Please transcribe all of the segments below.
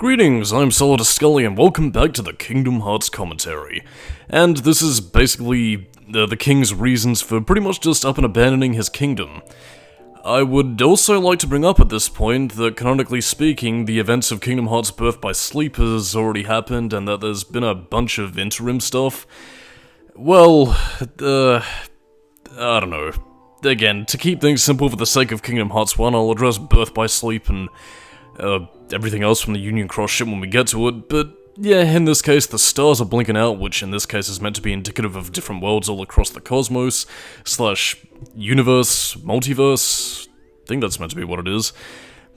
Greetings, I'm Solidus-Skully and welcome back to the Kingdom Hearts commentary. And this is basically the king's reasons for pretty much just up and abandoning his kingdom. I would also like to bring up at this point that, canonically speaking, the events of Kingdom Hearts Birth by Sleep has already happened and that there's been a bunch of interim stuff. Well, I don't know. Again, to keep things simple for the sake of Kingdom Hearts 1, I'll address Birth by Sleep and everything else from the Union Cross ship when we get to it, but yeah, in this case the stars are blinking out, which in this case is meant to be indicative of different worlds all across the cosmos, / universe, multiverse, I think that's meant to be what it is.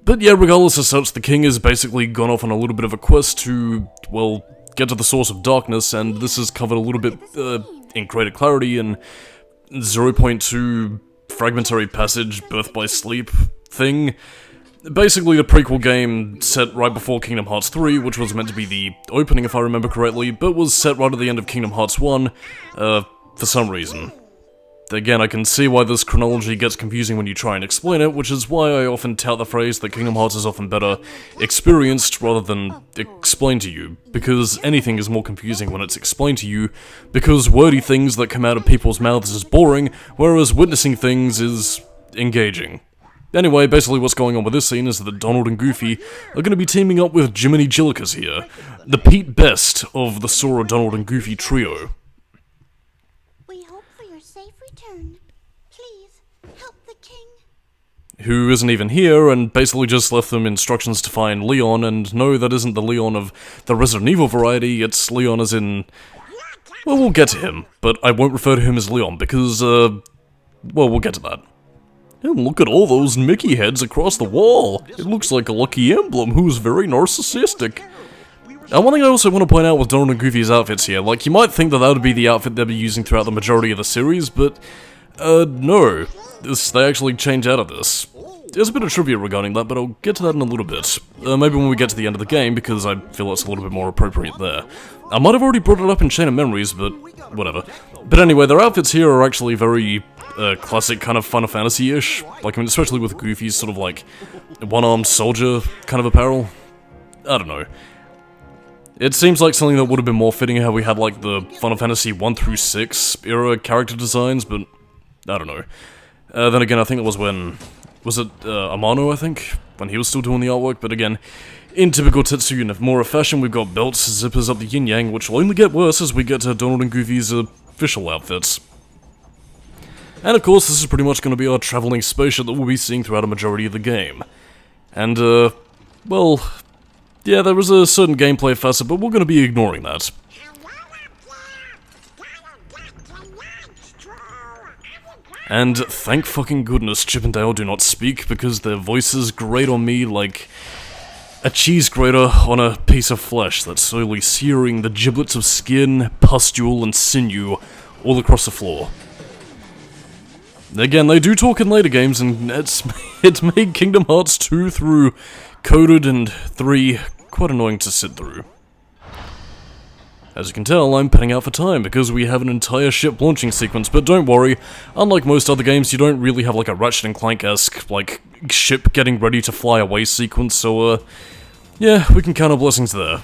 But yeah, regardless of such, the king has basically gone off on a little bit of a quest to, well, get to the source of darkness, and this is covered a little bit in greater clarity in 0.2 fragmentary passage, Birth by Sleep thing. Basically the prequel game set right before Kingdom Hearts 3, which was meant to be the opening if I remember correctly, but was set right at the end of Kingdom Hearts 1, for some reason. Again, I can see why this chronology gets confusing when you try and explain it, which is why I often tout the phrase that Kingdom Hearts is often better experienced rather than explained to you, because anything is more confusing when it's explained to you, because wordy things that come out of people's mouths is boring, whereas witnessing things is engaging. Anyway, basically what's going on with this scene is that Donald and Goofy are going to be teaming up with Jiminy Jillikers here, the Pete Best of the Sora, Donald and Goofy trio. We hope for your safe return. Please, help the king. Who isn't even here, and basically just left them instructions to find Leon, and no, that isn't the Leon of the Resident Evil variety, it's Leon as in... well, we'll get to him, but I won't refer to him as Leon, because, well, we'll get to that. And look at all those Mickey heads across the wall! It looks like a lucky emblem who's very narcissistic. Now, one thing I also want to point out with Donald and Goofy's outfits here, like, you might think that would be the outfit they'll be using throughout the majority of the series, but, no. They actually change out of this. There's a bit of trivia regarding that, but I'll get to that in a little bit. Maybe when we get to the end of the game, because I feel it's a little bit more appropriate there. I might have already brought it up in Chain of Memories, but whatever. But anyway, their outfits here are actually very... classic kind of Final Fantasy-ish, like, I mean, especially with Goofy's sort of like one-armed soldier kind of apparel. I don't know. It seems like something that would have been more fitting how we had like the Final Fantasy 1 through 6 era character designs, but I don't know. Then again, I think it was when, was it Amano, I think? When he was still doing the artwork, but again, in typical Tetsuya Nomura fashion, we've got belts, zippers up the yin-yang, which will only get worse as we get to Donald and Goofy's official outfits. And of course, this is pretty much going to be our traveling spaceship that we'll be seeing throughout a majority of the game. And, well, yeah, there is a certain gameplay facet, but we're going to be ignoring that. And thank fucking goodness Chip and Dale do not speak, because their voices grate on me like a cheese grater on a piece of flesh that's slowly searing the giblets of skin, pustule, and sinew all across the floor. Again, they do talk in later games, and it's made Kingdom Hearts 2 through Coded and 3 quite annoying to sit through. As you can tell, I'm panning out for time, because we have an entire ship launching sequence, but don't worry, unlike most other games, you don't really have like a Ratchet & Clank-esque, like, ship getting ready to fly away sequence, so, yeah, we can count our blessings there.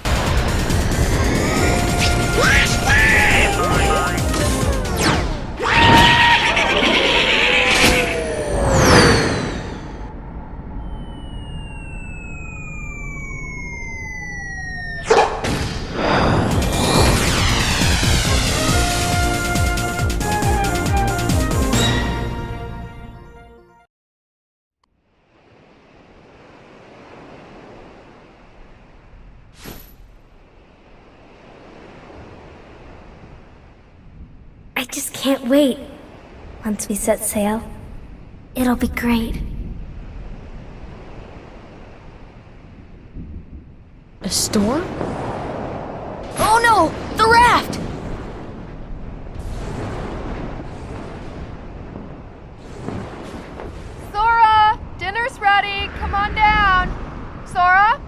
I just can't wait. Once we set sail, it'll be great. A storm? Oh no! The raft! Sora! Dinner's ready! Come on down! Sora?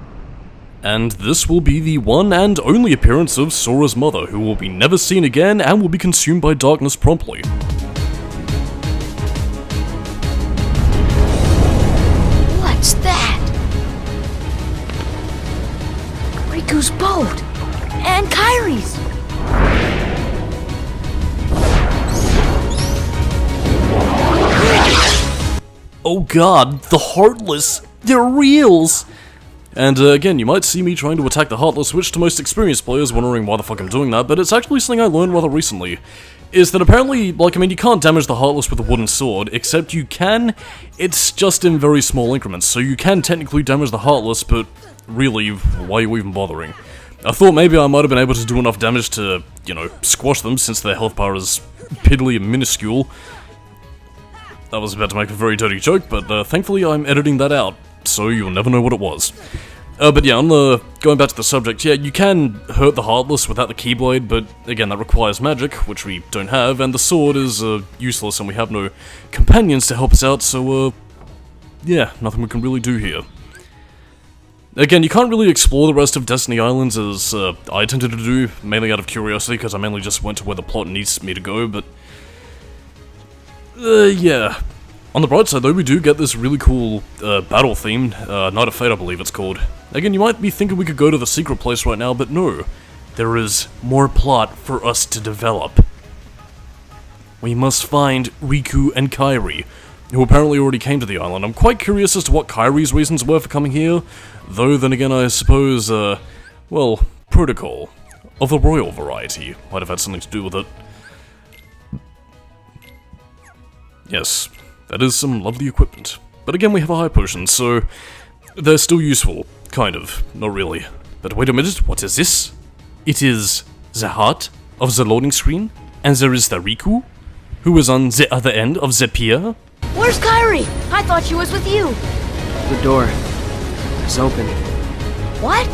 And this will be the one and only appearance of Sora's mother, who will be never seen again and will be consumed by darkness promptly. What's that? And Kyrie's! Oh god, the Heartless! They're reals! And again, you might see me trying to attack the Heartless, which to most experienced players wondering why the fuck I'm doing that, but it's actually something I learned rather recently. Is that apparently, like, I mean, you can't damage the Heartless with a wooden sword, except you can, it's just in very small increments, so you can technically damage the Heartless, but really, why are you even bothering? I thought maybe I might have been able to do enough damage to, you know, squash them, since their health bar is piddly and minuscule. I was about to make a very dirty joke, but thankfully I'm editing that out, so you'll never know what it was. But yeah, going back to the subject, yeah, you can hurt the Heartless without the Keyblade, but again, that requires magic, which we don't have, and the sword is useless, and we have no companions to help us out, so yeah, nothing we can really do here. Again, you can't really explore the rest of Destiny Islands as I tended to do, mainly out of curiosity, because I mainly just went to where the plot needs me to go, but yeah. On the bright side though, we do get this really cool battle theme, Night of Fate I believe it's called. Again, you might be thinking we could go to the secret place right now, but no. There is more plot for us to develop. We must find Riku and Kairi, who apparently already came to the island. I'm quite curious as to what Kairi's reasons were for coming here, though then again I suppose, well, protocol of the royal variety might have had something to do with it. Yes, that is some lovely equipment. But again, we have a high potion, so they're still useful. Kind of. Not really. But wait a minute, what is this? It is the heart of the loading screen, and there is the Riku, who is on the other end of the pier. Where's Kyrie? I thought she was with you. The door is open. What?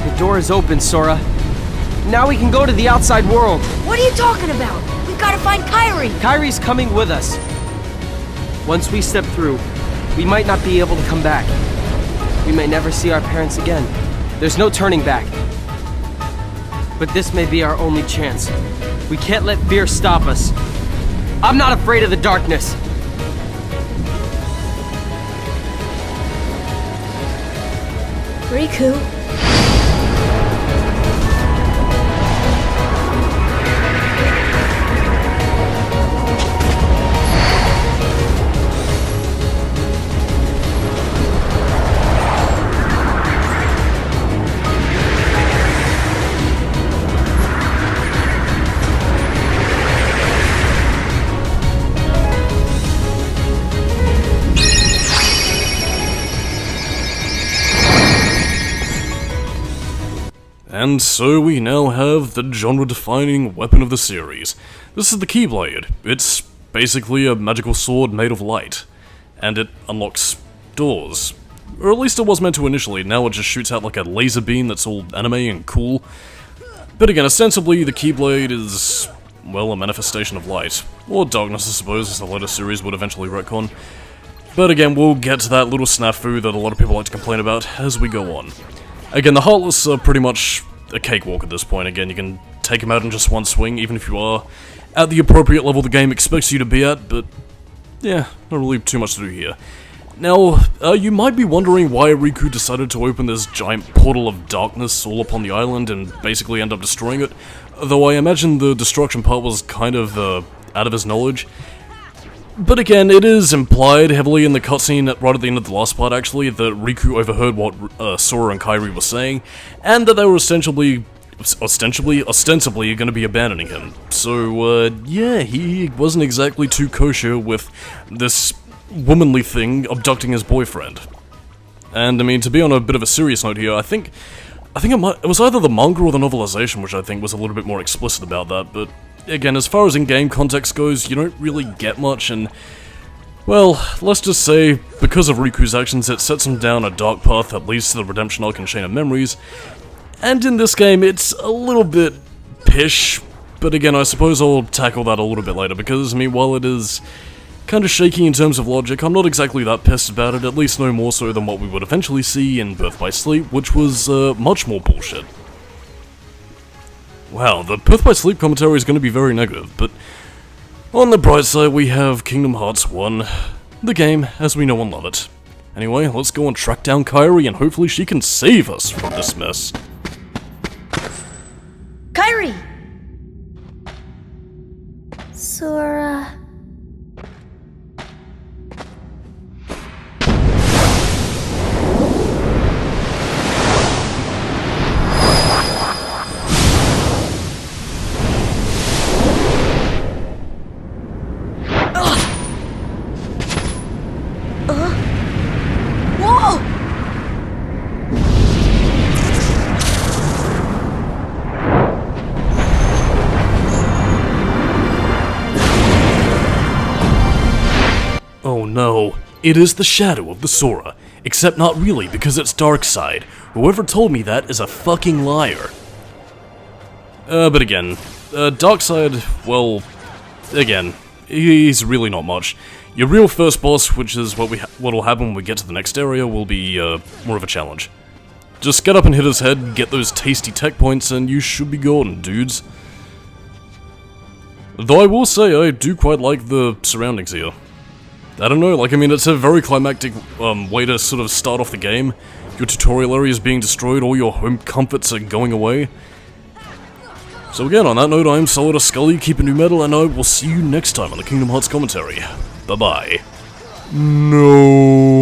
The door is open, Sora. Now we can go to the outside world. What are you talking about? We've got to find Kyrie. Kyrie's coming with us. Once we step through, we might not be able to come back. We may never see our parents again. There's no turning back. But this may be our only chance. We can't let fear stop us. I'm not afraid of the darkness. Riku. And so we now have the genre-defining weapon of the series. This is the Keyblade. It's basically a magical sword made of light, and it unlocks doors. Or at least it was meant to initially, now it just shoots out like a laser beam that's all anime and cool. But again, ostensibly the Keyblade is, well, a manifestation of light. Or darkness, I suppose, as the later series would eventually retcon. But again, we'll get to that little snafu that a lot of people like to complain about as we go on. Again, the Heartless are pretty much a cakewalk at this point. Again, you can take them out in just one swing, even if you are at the appropriate level the game expects you to be at, but yeah, not really too much to do here. Now, you might be wondering why Riku decided to open this giant portal of darkness all upon the island and basically end up destroying it, though I imagine the destruction part was kind of out of his knowledge. But again, it is implied heavily in the cutscene right at the end of the last part, actually, that Riku overheard what Sora and Kairi were saying, and that they were ostensibly going to be abandoning him. So, yeah, he wasn't exactly too kosher with this womanly thing abducting his boyfriend. And, I mean, to be on a bit of a serious note here, I think it was either the manga or the novelization which I think was a little bit more explicit about that, but again, as far as in-game context goes, you don't really get much, and well, let's just say, because of Riku's actions, it sets him down a dark path that leads to the redemption arc and Chain of Memories, and in this game, it's a little bit pish, but again, I suppose I'll tackle that a little bit later, because, I mean, while it is kind of shaky in terms of logic, I'm not exactly that pissed about it, at least no more so than what we would eventually see in Birth by Sleep, which was, much more bullshit. Wow, the Birth by Sleep commentary is going to be very negative, but on the bright side we have Kingdom Hearts 1, the game as we know and love it. Anyway, let's go and track down Kairi and hopefully she can save us from this mess. Kairi! Sora... Whoa! Oh no, it is the shadow of the Sora. Except not really, because it's Darkseid. Whoever told me that is a fucking liar. But again, Darkseid, well, again, he's really not much. Your real first boss, which is what'll happen when we get to the next area, will be, more of a challenge. Just get up and hit his head, get those tasty tech points, and you should be golden, dudes. Though I will say, I do quite like the surroundings here. I don't know, like, I mean, it's a very climactic, way to sort of start off the game. Your tutorial area is being destroyed, all your home comforts are going away. So again, on that note, I'm Solidus-Skully, keeping new metal, and I will see you next time on the Kingdom Hearts commentary. Bye-bye. No.